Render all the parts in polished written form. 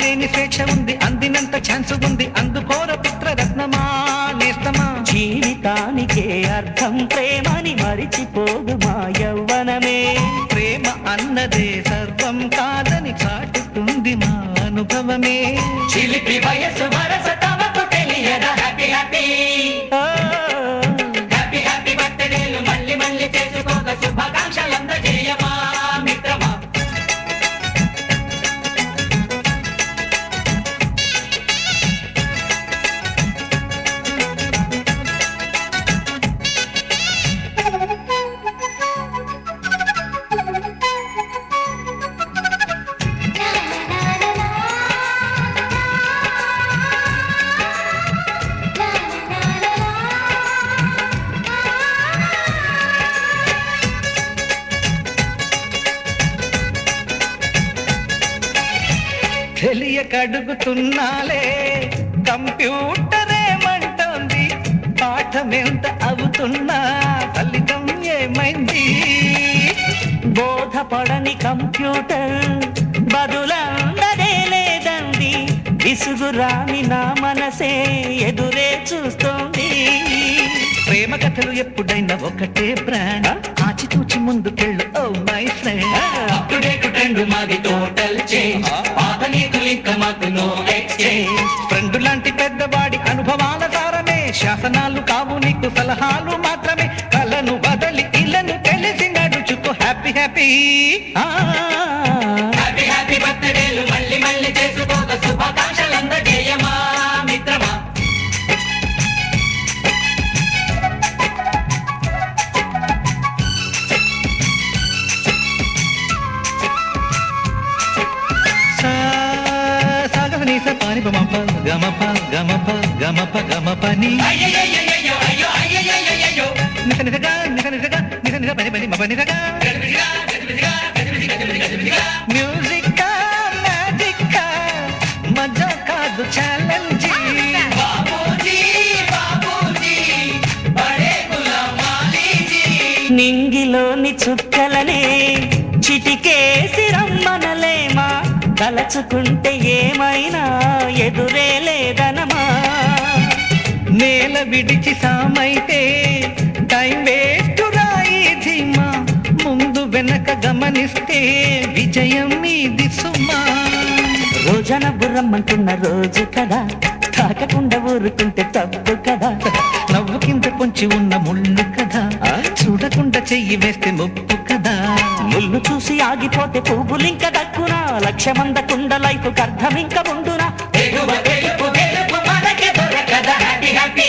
ఆపలేని స్వేచ్ఛ ఉంది, అందినంత ఛాన్స్ ఉంది, అందుకోర పుత్రరత్నమా నేస్తమా. జీవితానికే అర్థం ప్రేమని మరిచిపోదు మా యవ్వనమే. ప్రేమ అన్నదే సర్వం కాదని చాటుతుంది మా అనుభవమే. చిలిపి వయసు వరస తమకు తెలియదా హ్యాపీ హ్యాపీ హ్యాపీ హ్యాపీ బర్త్డేలు మళ్ళీ మళ్ళీ చేసుకోక శుభాకాంక్షలందజేయమా మిత్రమా. తెలియకడుగుతున్నాలే కంప్యూటరేమంటోంది, పాఠమెంత అవుతున్నా ఫలితం ఏమైంది. బోధపడని కంప్యూటర్ బదులందరే లేదండి, విసుగురాని నా మనసే ఎదురే చూస్తోంది. ప్రేమ కథలు ఎప్పుడైనా ఒకటే బ్రాండ్, ఆచితూచి ముందుకెళ్ళు oh my friend. Up to date trend మాది టోటల్ చేంజ్, పాత నీతులు ఇంకా మాకు నో ఎక్స్చేంజ్. ఫ్రెండ్ లాంటి పెద్దవాడి అనుభవాల సారమే, శాసనాలు కావు నీకు సలహాలు మాత్రమే. కలను బదలి ఇలను తెలిసి నడుచుకో హ్యాపీ హ్యాపీ హ్యాపీ హ్యాపీ బర్త్డేలు మళ్ళీ మళ్ళీ చేసుకోక శుభాకాంక్షలందజేయమా మిత్రమా. సాగనీస పాని పమప గమప గమప గమప గమపని అయ్యయ్యయ్యయ్యో అయ్యో అయ్యయ్యయ్యయ్యో నిస నిసగా నిస నిసగా నిస నిస పని పని మప నిసగా. గజిబిజిగా గజిబిజిగా గజిబిజి గజిబిజి గజిబిజిగా. మ్యూజిక్ మ్యాజిక్ మజా కాదు ఛాలెంజ్. బాబూజీ బాబూజీ బడే గులాం వాలీజీ. నింగిలోని చుక్కలనే చిటికేసి రమ్మనలేమా, తలచుకుంటే ఏమైనా ఎదురే లేదనమా. నేల విడిచి సామైతే టైం వేస్ట్ రాయి ధీమా, ముందు వెనక గమనిస్తే విజయం మీది సుమా. రోజన బుర్రమ్మంటున్న రోజు కదా, తాకకుండా ఊరుకుంటే తప్పు కదా. నవ్వు కింద పొంచి ఉన్న ముళ్ళు కదా, చూడకుండా చెయ్యి వేస్తే ముప్పు కదా. ముళ్ళు చూసి ఆగిపోతే పువ్వులింక దక్కునా, లక్ష్యమందకుండ లైఫ్ అర్థమింక ఉండునా. ఎగువ గెలుపు గెలుపు మనకే దొరకదా హ్యాపీ హ్యాపీ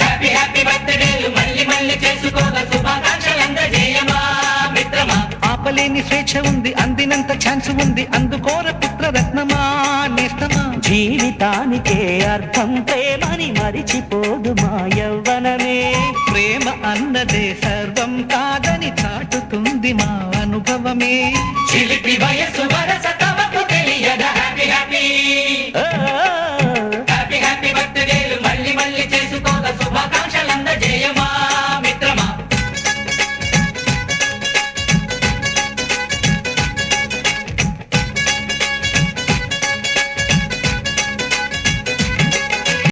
హ్యాపీ హ్యాపీ బర్త్డేలు మళ్ళీ మళ్ళీ చేసుకోక శుభాకాంక్షలందజేయమా మిత్రమా. ఆపలేని స్వేచ్ఛ ఉంది, అందినంత ఛాన్స్ ఉంది, అందుకోర పుత్రరత్నమా నేస్తమా. జీవితానికే అర్థం ప్రేమని మరిచిపోదు మా యవ్వనమే. ప్రేమ అన్నదే సర్వం కాదని చాటుతుంది మా అనుభవమే. చిలిపి వయసు